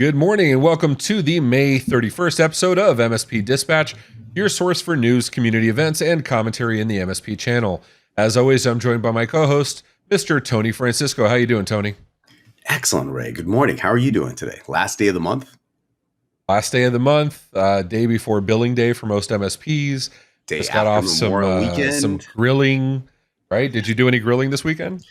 Good morning and welcome to the May 31st episode of MSP Dispatch, your source for news, community events, and commentary in the MSP channel. As always, I'm joined by my co-host, Mr. Tony Francisco. How you doing, Tony? Excellent, Ray. Good morning. How are you doing today? Last day of the month? Last day of the month, day before billing day for most MSPs. Day Just got after off Memorial Weekend. some grilling, right? Did you do any grilling this weekend?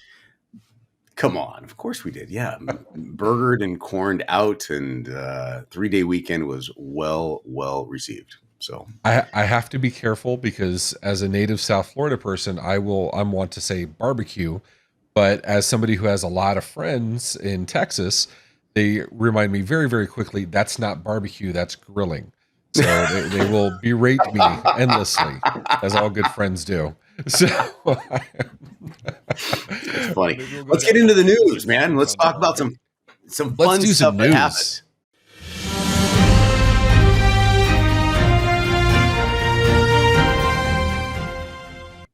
Come on. Of course we did. Yeah. Burgered and corned out, and 3-day weekend was well received. So I have to be careful because as a native South Florida person, I'm want to say barbecue, but as somebody who has a lot of friends in Texas, they remind me very, very quickly that's not barbecue, that's grilling. So they will berate me endlessly, as all good friends do. So it's funny. Let's get into the news, man. Let's talk about some fun stuff that happened.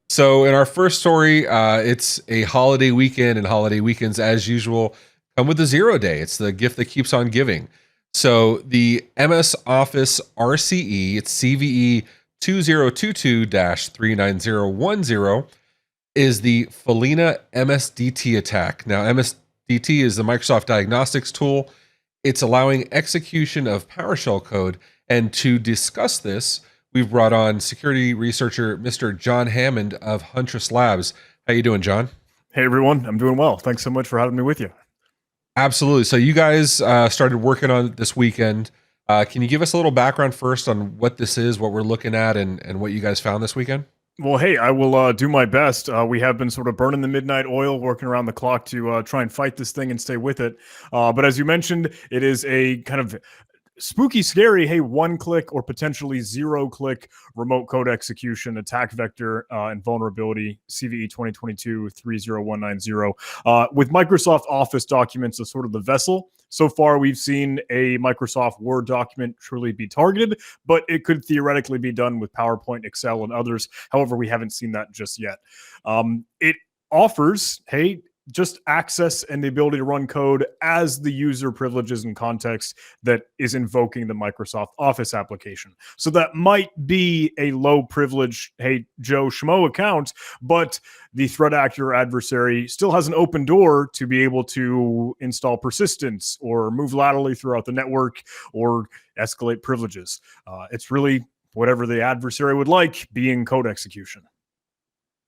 So in our first story, it's a holiday weekend, and holiday weekends, as usual, come with a 0 day. It's the gift that keeps on giving. So the MS Office RCE, it's CVE 2022-39010, is the Follina MSDT attack. Now, MSDT is the Microsoft Diagnostics tool. It's allowing execution of PowerShell code. And to discuss this, we've brought on security researcher Mr. John Hammond of Huntress Labs. How you doing, John? Hey, everyone. I'm doing well. Thanks so much for having me with you. Absolutely. So you guys started working on it this weekend. Can you give us a little background first on what this is, what we're looking at, and what you guys found this weekend? Well, hey, I will do my best. We have been sort of burning the midnight oil, working around the clock to try and fight this thing and stay with it. But as you mentioned, it is a kind of spooky, scary, hey, 1-click or potentially 0-click remote code execution attack vector and vulnerability, CVE 2022-30190, with Microsoft Office documents as sort of the vessel. So far, we've seen a Microsoft Word document truly be targeted, but it could theoretically be done with PowerPoint, Excel, and others. However, we haven't seen that just yet. It offers, hey, just access and the ability to run code as the user privileges and context that is invoking the Microsoft Office application. So that might be a low privilege, hey, Joe Schmo account, but the threat actor adversary still has an open door to be able to install persistence or move laterally throughout the network or escalate privileges. It's really whatever the adversary would like, being code execution.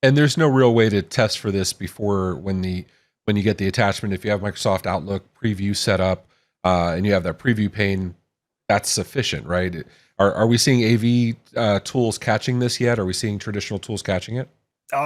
And there's no real way to test for this before when you get the attachment. If you have Microsoft Outlook preview set up and you have that preview pane, that's sufficient, right? Are we seeing AV tools catching this yet? Are we seeing traditional tools catching it?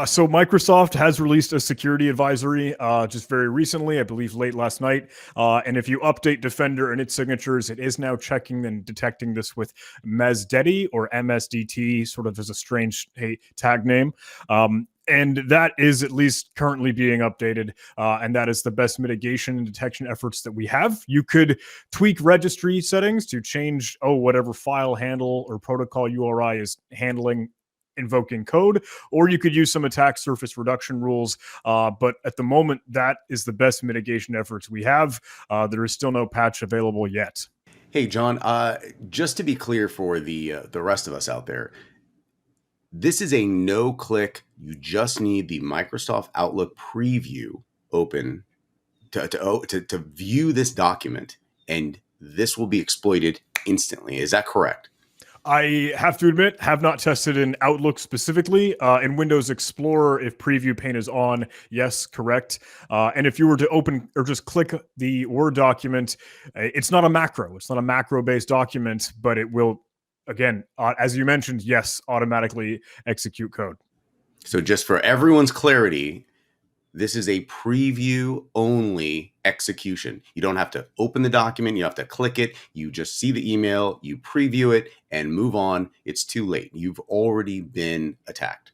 So Microsoft has released a security advisory just very recently, I believe late last night. And if you update Defender and its signatures, it is now checking and detecting this with MSDT or MSDT, sort of as a strange tag name. And that is at least currently being updated. And that is the best mitigation and detection efforts that we have. You could tweak registry settings to change, whatever file handle or protocol URI is handling invoking code, or you could use some attack surface reduction rules. But at the moment, that is the best mitigation efforts we have. There is still no patch available yet. Hey, John, just to be clear for the rest of us out there, this is a no-click. You just need the Microsoft Outlook preview open to view this document, and this will be exploited instantly. Is that correct? I have to admit, have not tested in Outlook specifically. In Windows Explorer, if preview pane is on, yes, correct. And if you were to open or just click the Word document, it's not a macro. It's not a macro-based document, but it will, again, as you mentioned, yes, automatically execute code. So just for everyone's clarity, this is a preview only execution. You don't have to open the document. You have to click it. You just see the email, you preview it and move on. It's too late. You've already been attacked.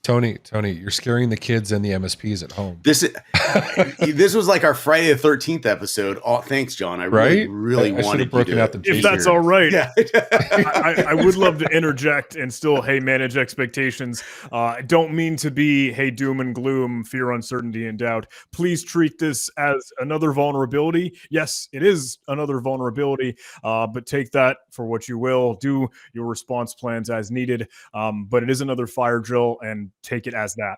Tony, you're scaring the kids and the MSPs at home. This was like our Friday the 13th episode. Oh, thanks, John. I Right? really I should wanted have broken you out the to If that's all right. Yeah. I would love to interject and still, hey, manage expectations. I don't mean to be, hey, doom and gloom, fear, uncertainty, and doubt. Please treat this as another vulnerability. Yes, it is another vulnerability, but take that for what you will. Do your response plans as needed. But it is another fire drill, and take it as that.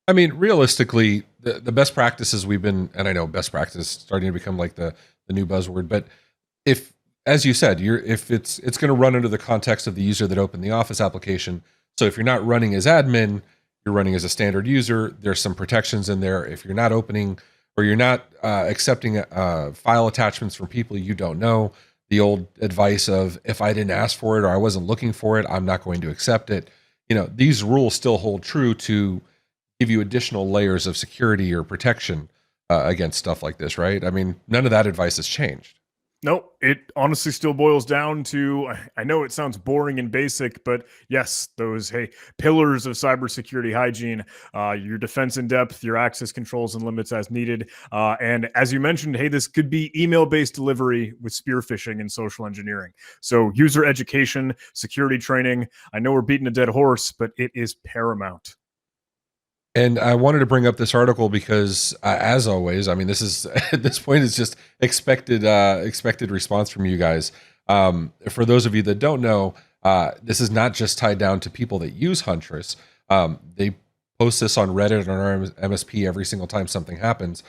I mean, realistically, the best practices we've been, and I know best practice is starting to become like the new buzzword, but if, as you said, if it's going to run under the context of the user that opened the Office application. So if you're not running as admin, you're running as a standard user, there's some protections in there. If you're not opening or you're not accepting file attachments from people you don't know, the old advice of if I didn't ask for it or I wasn't looking for it, I'm not going to accept it. These rules still hold true to give you additional layers of security or protection against stuff like this, right? I mean, none of that advice has changed. No, it honestly still boils down to, I know it sounds boring and basic, but yes, those, hey, pillars of cybersecurity hygiene, your defense in depth, your access controls and limits as needed. And as you mentioned, hey, this could be email-based delivery with spear phishing and social engineering. So user education, security training, I know we're beating a dead horse, but it is paramount. And I wanted to bring up this article because, as always, I mean, this is at this point it's just expected response from you guys. For those of you that don't know, this is not just tied down to people that use Huntress. They post this on Reddit and on our MSP every single time something happens.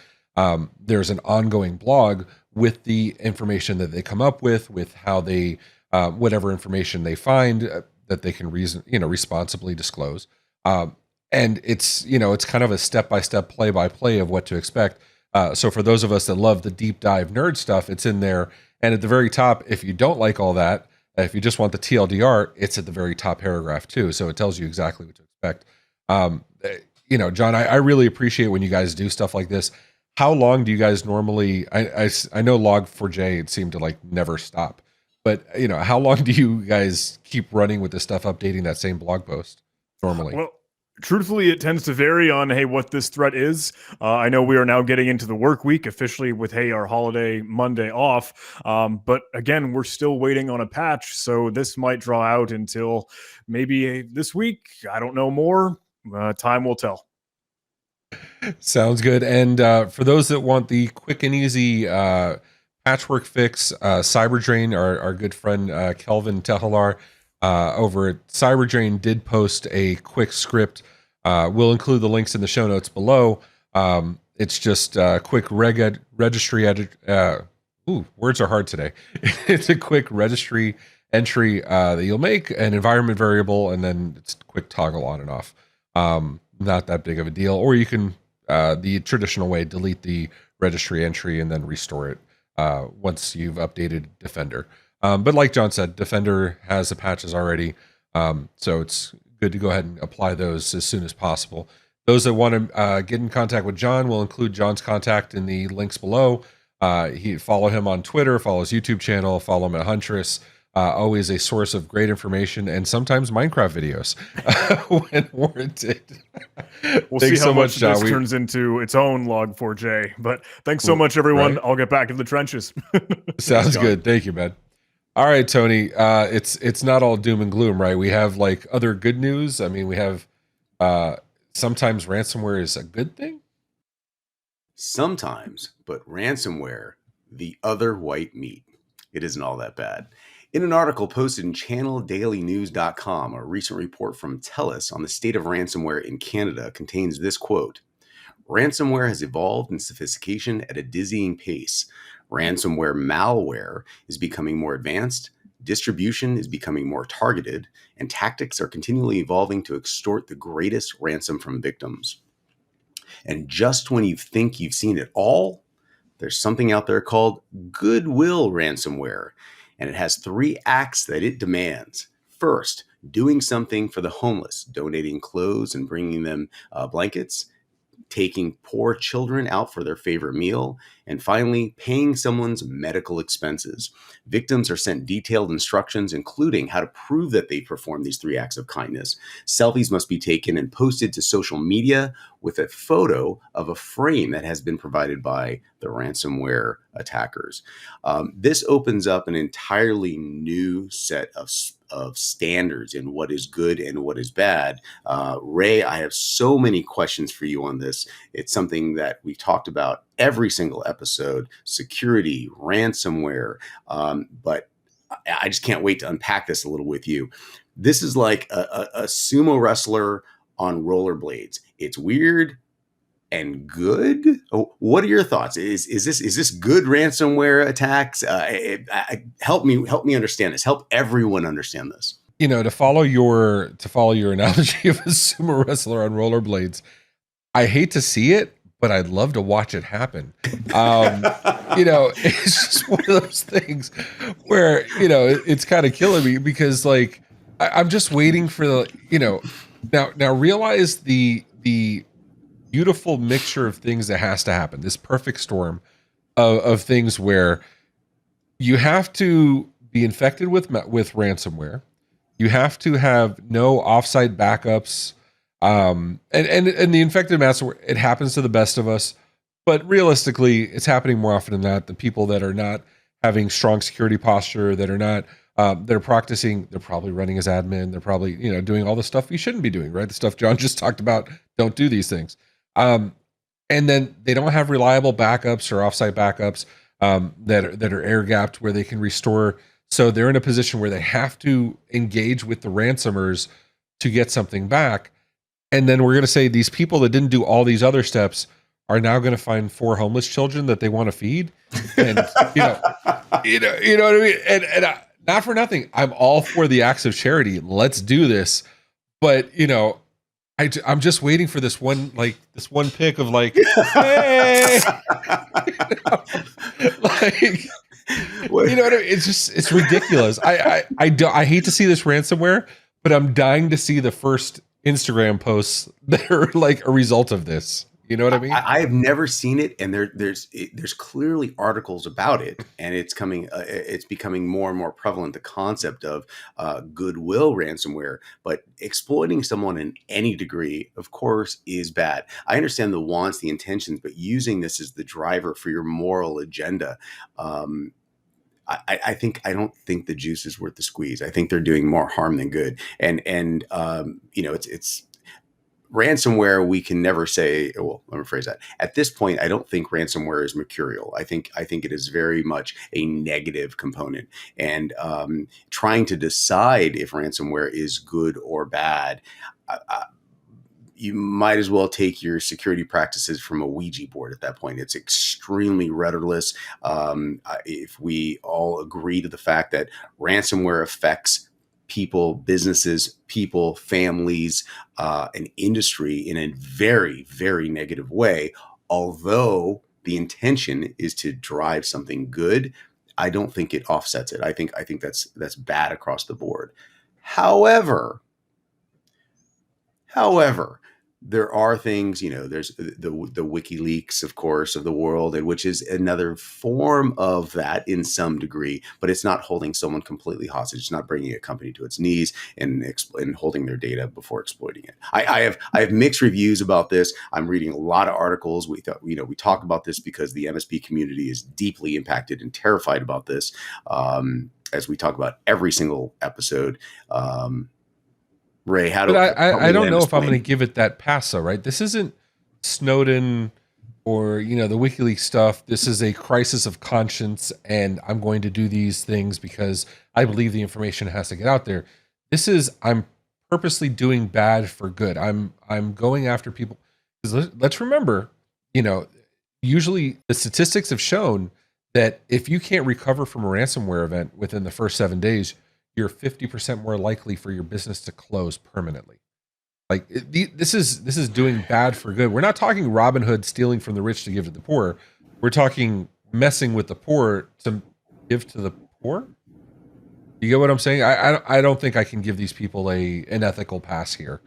There's an ongoing blog with the information that they come up with how they whatever information they find that they can responsibly disclose. And it's kind of a step-by-step play-by-play of what to expect. So for those of us that love the deep dive nerd stuff, it's in there. And at the very top, if you don't like all that, if you just want the TLDR, it's at the very top paragraph too. So it tells you exactly what to expect. John, I really appreciate when you guys do stuff like this. How long do you guys normally, I know Log4j, it seemed to like never stop, but how long do you guys keep running with this stuff, updating that same blog post normally? Well, truthfully, it tends to vary on, hey, what this threat is. I know we are now getting into the work week officially with, hey, our holiday Monday off. But again, we're still waiting on a patch. So this might draw out until maybe this week. I don't know more. Time will tell. Sounds good. And for those that want the quick and easy patchwork fix, Cyberdrain, our good friend Kelvin Tehelar, over at Cyberdrain did post a quick script. We'll include the links in the show notes below. It's just a quick registry edit. Words are hard today. It's a quick registry entry that you'll make an environment variable, and then it's a quick toggle on and off. Not that big of a deal. Or you can, the traditional way, delete the registry entry and then restore it once you've updated Defender. But like John said, Defender has the patches already, so it's good to go ahead and apply those as soon as possible. Those that want to get in contact with John, will include John's contact in the links below. Follow him on Twitter, follow his YouTube channel, follow him at Huntress. Always a source of great information and sometimes Minecraft videos when warranted. We'll see how much this turns into its own Log4j. But thanks so much, everyone. Right. I'll get back in the trenches. Sounds good. Thank you, man. All right, Tony. It's not all doom and gloom, right? We have like other good news. I mean, we have sometimes ransomware is a good thing. Sometimes, but ransomware, the other white meat. It isn't all that bad. In an article posted in channeldailynews.com, a recent report from TELUS on the state of ransomware in Canada contains this quote: "Ransomware has evolved in sophistication at a dizzying pace. Ransomware malware is becoming more advanced, distribution is becoming more targeted, and tactics are continually evolving to extort the greatest ransom from victims. And just when you think you've seen it all, there's something out there called goodwill ransomware. And it has 3 acts that it demands. First, doing something for the homeless, donating clothes and bringing them blankets. taking poor children out for their favorite meal, and finally, paying someone's medical expenses. Victims are sent detailed instructions, including how to prove that they performed these 3 acts of kindness. Selfies must be taken and posted to social media with a photo of a frame that has been provided by the ransomware attackers. This opens up an entirely new set of standards in what is good and what is bad. Ray, I have so many questions for you on this. It's something that we've talked about every single episode: security, ransomware. But I just can't wait to unpack this a little with you. This is like a sumo wrestler on rollerblades. It's weird and good. Oh, what are your thoughts? Is this good ransomware attacks? Help me understand this. Help everyone understand this. To follow your analogy of a sumo wrestler on rollerblades, I hate to see it, but I'd love to watch it happen. It's just one of those things where, it's kind of killing me, because like, I'm just waiting for now realize the beautiful mixture of things that has to happen. This perfect storm of things where you have to be infected with ransomware. You have to have no offsite backups. And the infected malware, it happens to the best of us, but realistically, it's happening more often than not. The people that are not having strong security posture, that are not, they're practicing, they're probably running as admin. They're probably, doing all the stuff you shouldn't be doing, right? The stuff John just talked about. Don't do these things. And then they don't have reliable backups or offsite backups that are air gapped where they can restore. So they're in a position where they have to engage with the ransomers to get something back. And then we're going to say these people that didn't do all these other steps are now going to find 4 homeless children that they want to feed. And, you know what I mean? And not for nothing, I'm all for the acts of charity. Let's do this. But, I'm just waiting for this one pick of like, hey, what I mean? It's ridiculous. I hate to see this ransomware, but I'm dying to see the first Instagram posts that are like a result of this. You know what I mean? I have never seen it, and there's clearly articles about it, and it's becoming more and more prevalent, the concept of goodwill ransomware. But exploiting someone in any degree, of course, is bad. I understand the wants, the intentions, but using this as the driver for your moral agenda, I don't think the juice is worth the squeeze. I think they're doing more harm than good. And it's ransomware. We can never say, well, let me rephrase that. At this point, I don't think ransomware is mercurial. I think it is very much a negative component. And trying to decide if ransomware is good or bad, you might as well take your security practices from a Ouija board at that point. It's extremely rudderless. If we all agree to the fact that ransomware affects people, businesses, people, families, an industry in a very, very negative way, although the intention is to drive something good, I don't think it offsets it. I think that's bad across the board. However, there are things, there's the WikiLeaks, of course, of the world, and which is another form of that in some degree, but it's not holding someone completely hostage. It's not bringing a company to its knees and holding their data before exploiting it. I have mixed reviews about this. I'm reading a lot of articles. We talk about this because the MSP community is deeply impacted and terrified about this, as we talk about every single episode. Ray, I don't know if I'm going to give it that pass, though, right? This isn't Snowden or, the WikiLeaks stuff. This is a crisis of conscience, and I'm going to do these things because I believe the information has to get out there. I'm purposely doing bad for good. I'm going after people. Because let's remember, usually the statistics have shown that if you can't recover from a ransomware event within the first 7 days, you're 50% more likely for your business to close permanently. Like this is doing bad for good. We're not talking Robin Hood stealing from the rich to give to the poor. We're talking messing with the poor to give to the poor. You get what I'm saying? I don't think I can give these people an ethical pass here.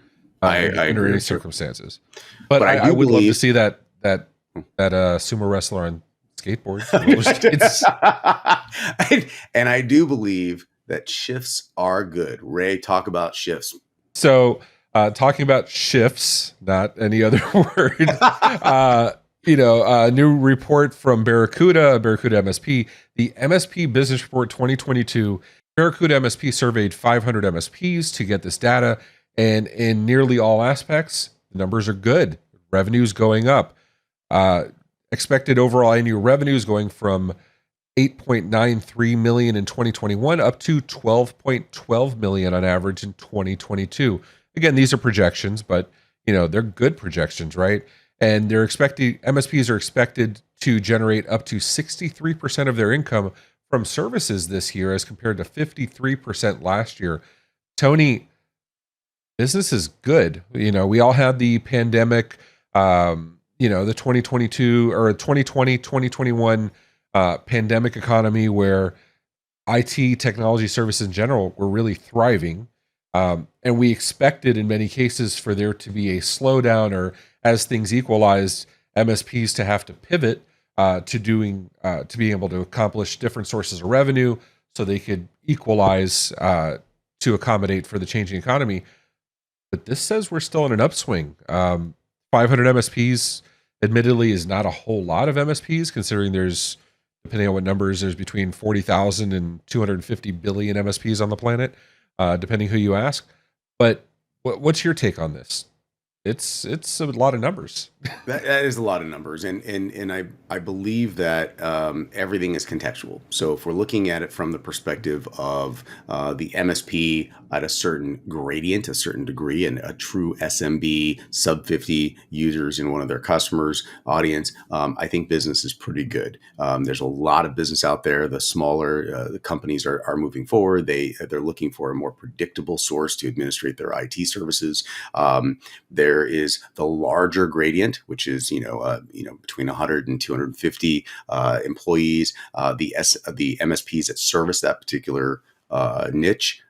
I under agree any with you. circumstances. But But I I do would love to believe- see that sumo wrestler on skateboards. roller skates. And I do believe that shifts are good. Ray, talk about shifts. So, talking about shifts, not any other word. New report from Barracuda MSP, the MSP Business Report 2022. Barracuda MSP surveyed 500 MSPs to get this data, and in nearly all aspects, the numbers are good. Revenue's going up. Expected overall annual revenues going from 8.93 million in 2021 up to 12.12 million on average in 2022. Again, these are projections, but they're good projections, right? And MSPs are expected to generate up to 63% of their income from services this year as compared to 53% last year. Tony, business is good. We all had the pandemic, the 2022 or 2020, 2021 pandemic economy where IT technology services in general were really thriving. And we expected in many cases for there to be a slowdown, or as things equalized, MSPs to have to pivot to being able to accomplish different sources of revenue so they could equalize to accommodate for the changing economy. But this says we're still in an upswing. 500 MSPs admittedly is not a whole lot of MSPs, considering there's, depending on what numbers, there's between 40,000 and 250 billion MSPs on the planet, depending who you ask. But what's your take on this? It's a lot of numbers. That is a lot of numbers, and I believe that everything is contextual. So if we're looking at it from the perspective of the MSP at a certain gradient, a certain degree, and a true SMB sub 50 users in one of their customers' audience, I think business is pretty good. There's a lot of business out there. The smaller the companies are moving forward. They're looking for a more predictable source to administrate their IT services. There is the larger gradient, which is between 100 and 250 employees. The MSPs that service that particular niche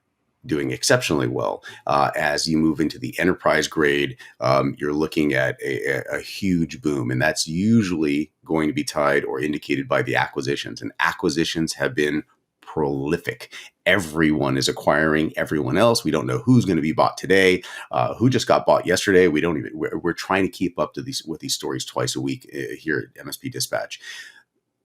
doing exceptionally well. As you move into the enterprise grade, you're looking at a huge boom, and that's usually going to be tied or indicated by the acquisitions. And acquisitions have been prolific. Everyone is acquiring everyone else. We don't know who's going to be bought today, who just got bought yesterday. We're trying to keep up to with these stories twice a week here at MSP Dispatch.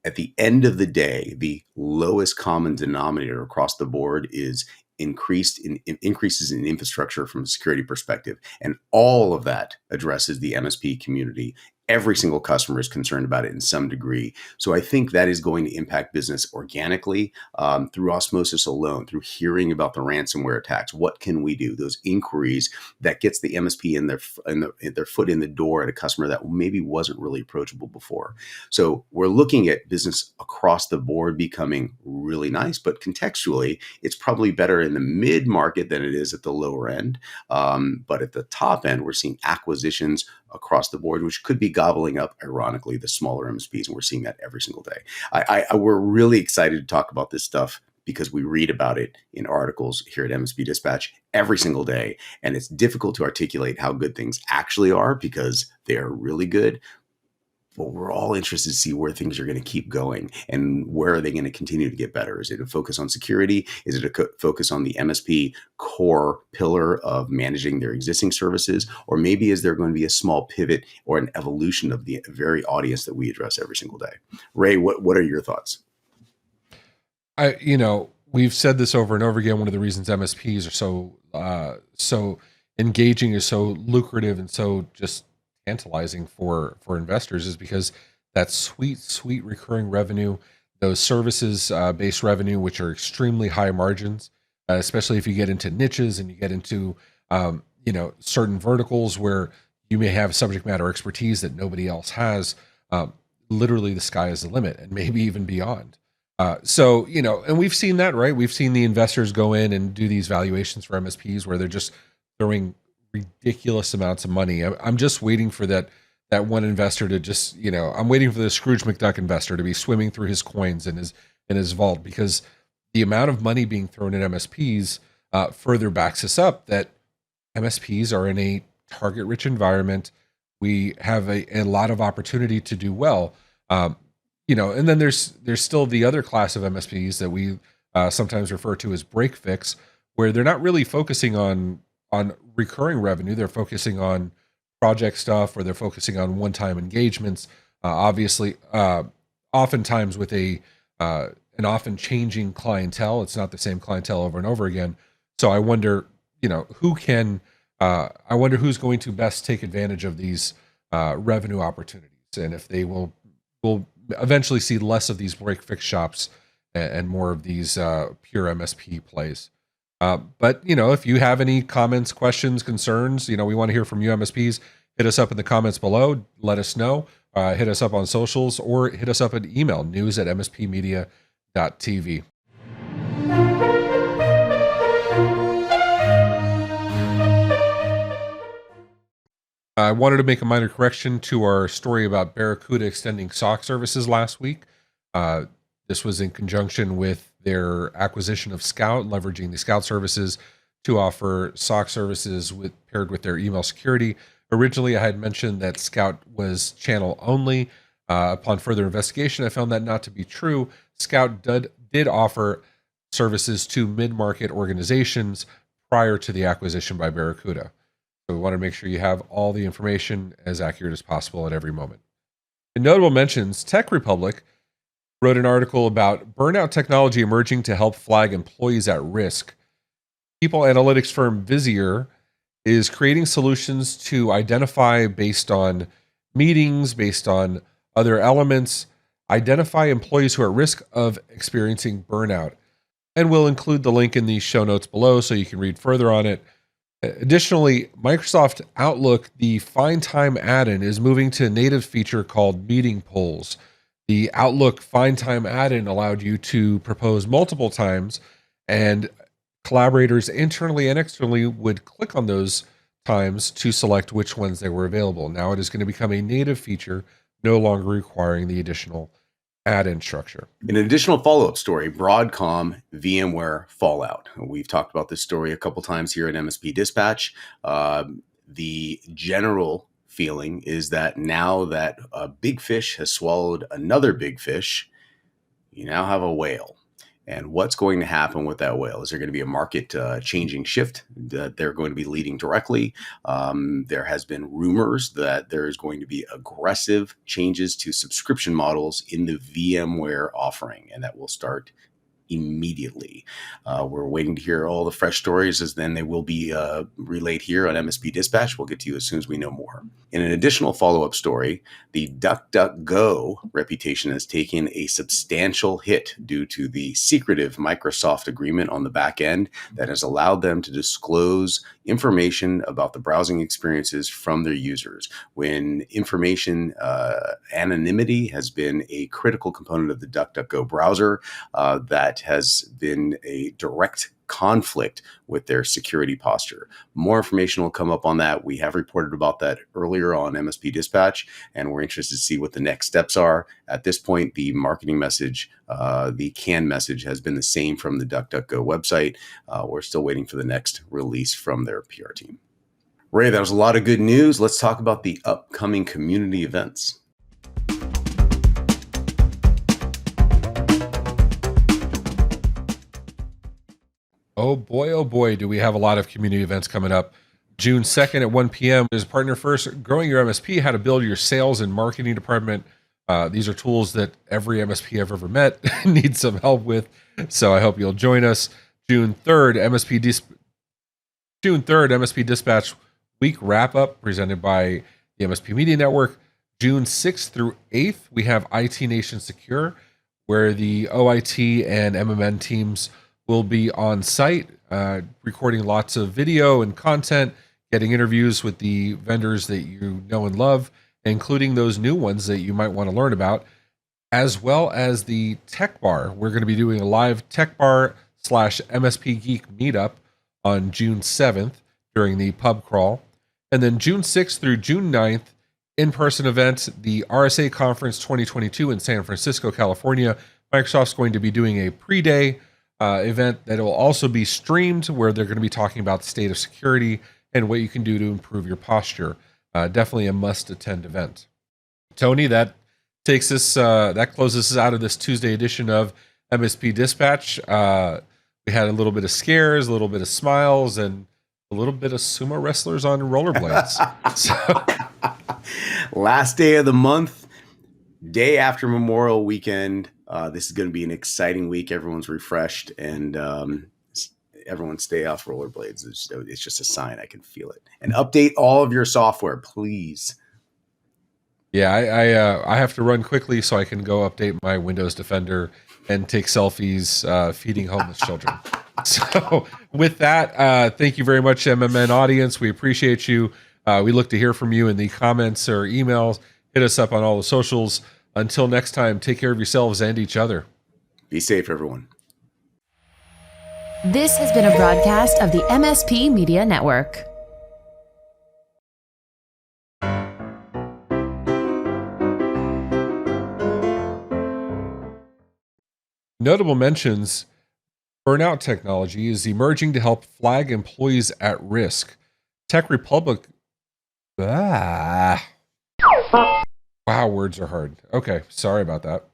At the end of the day, the lowest common denominator across the board is increases in infrastructure from a security perspective. And all of that addresses the MSP community. Every single customer is concerned about it in some degree. So I think that is going to impact business organically through osmosis alone, through hearing about the ransomware attacks. What can we do? Those inquiries that gets the MSP in their foot in the door at a customer that maybe wasn't really approachable before. So we're looking at business across the board becoming really nice, but contextually, it's probably better in the mid-market than it is at the lower end. But at the top end, we're seeing acquisitions across the board, which could be gobbling up, ironically, the smaller MSPs. And we're seeing that every single day. We're really excited to talk about this stuff because we read about it in articles here at MSP Dispatch every single day. And it's difficult to articulate how good things actually are because they are really good. But we're all interested to see where things are going to keep going and where are they going to continue to get better. Is it a focus on security? Is it a focus on the MSP core pillar of managing their existing services? Or maybe is there going to be a small pivot or an evolution of the very audience that we address every single day? Ray, what are your thoughts? We've said this over and over again. One of the reasons MSPs are so engaging, is so lucrative, and so just tantalizing for investors is because that sweet recurring revenue, those services based revenue, which are extremely high margins, especially if you get into niches and you get into certain verticals where you may have subject matter expertise that nobody else has. Literally the sky is the limit, and maybe even beyond. And we've seen that, right? We've seen the investors go in and do these valuations for MSPs where they're just throwing ridiculous amounts of money. I'm just waiting for that one investor to just, I'm waiting for the Scrooge McDuck investor to be swimming through his coins in his vault, because the amount of money being thrown at MSPs further backs us up that MSPs are in a target-rich environment. We have a lot of opportunity to do well. And then there's still the other class of MSPs that we sometimes refer to as break fix, where they're not really focusing on recurring revenue. They're focusing on project stuff, or they're focusing on one-time engagements. Obviously, oftentimes with an often changing clientele. It's not the same clientele over and over again. So I wonder, I wonder who's going to best take advantage of these revenue opportunities, and if they will eventually see less of these break fix shops and more of these pure MSP plays. But if you have any comments, questions, concerns, we want to hear from you MSPs. Hit us up in the comments below. Let us know. Hit us up on socials, or hit us up at email, news@mspmedia.tv. I wanted to make a minor correction to our story about Barracuda extending SOC services last week. This was in conjunction with their acquisition of Scout, leveraging the Scout services to offer SOC services paired with their email security. Originally, I had mentioned that Scout was channel only. Upon further investigation, I found that not to be true. Scout did offer services to mid-market organizations prior to the acquisition by Barracuda. So we want to make sure you have all the information as accurate as possible at every moment. In notable mentions, Tech Republic wrote an article about burnout technology emerging to help flag employees at risk. People analytics firm Visier is creating solutions to identify, based on meetings, based on other elements, identify employees who are at risk of experiencing burnout. And we'll include the link in the show notes below so you can read further on it. Additionally, Microsoft Outlook, the Find Time add-in, is moving to a native feature called meeting polls. The Outlook Find Time add-in allowed you to propose multiple times, and collaborators internally and externally would click on those times to select which ones they were available. Now it is going to become a native feature, no longer requiring the additional add-in structure. An additional follow-up story, Broadcom VMware Fallout. We've talked about this story a couple times here at MSP Dispatch. The general feeling is that now that a big fish has swallowed another big fish, you now have a whale. And what's going to happen with that whale? Is there going to be a market changing shift that they're going to be leading directly? There has been rumors that there is going to be aggressive changes to subscription models in the VMware offering, and that will start immediately. We're waiting to hear all the fresh stories, as then they will be relayed here on MSP Dispatch. We'll get to you as soon as we know more. In an additional follow-up story, the DuckDuckGo reputation has taken a substantial hit due to the secretive Microsoft agreement on the back end that has allowed them to disclose information about the browsing experiences from their users. When information anonymity has been a critical component of the DuckDuckGo browser, that has been a direct conflict with their security posture. More information will come up on that. We have reported about that earlier on MSP Dispatch, and we're interested to see what the next steps are. At this point, the marketing message, the canned message, has been the same from the DuckDuckGo website. We're still waiting for the next release from their PR team. Ray, that was a lot of good news. Let's talk about the upcoming community events. Oh boy, do we have a lot of community events coming up. June 2nd at 1 p.m. is Partner First, Growing Your MSP, How to Build Your Sales and Marketing Department. These are tools that every MSP I've ever met needs some help with. So I hope you'll join us. June 3rd, MSP Dispatch Week Wrap-Up presented by the MSP Media Network. June 6th through 8th, we have IT Nation Secure, where the OIT and MMN teams will be on site, recording lots of video and content, getting interviews with the vendors that you know and love, including those new ones that you might want to learn about, as well as the Tech Bar. We're going to be doing a live Tech Bar / MSP Geek meetup on June 7th during the pub crawl. And then June 6th through June 9th, in-person event, the RSA Conference 2022 in San Francisco, California. Microsoft's going to be doing a pre-day event that will also be streamed, where they're going to be talking about the state of security and what you can do to improve your posture. Definitely a must-attend event. Tony, that takes us. That closes us out of this Tuesday edition of MSP Dispatch. We had a little bit of scares, a little bit of smiles, and a little bit of sumo wrestlers on rollerblades. Last day of the month, day after Memorial Weekend. This is going to be an exciting week. Everyone's refreshed, and everyone stay off rollerblades. It's just a sign. I can feel it. And update all of your software, please. Yeah, I have to run quickly so I can go update my Windows Defender and take selfies feeding homeless children. So with that, thank you very much, MMN audience. We appreciate you. We look to hear from you in the comments or emails. Hit us up on all the socials. Until next time, take care of yourselves and each other. Be safe, everyone. This has been a broadcast of the MSP Media Network. Notable mentions: Burnout technology is emerging to help flag employees at risk. Tech Republic. Wow, words are hard. Okay, sorry about that.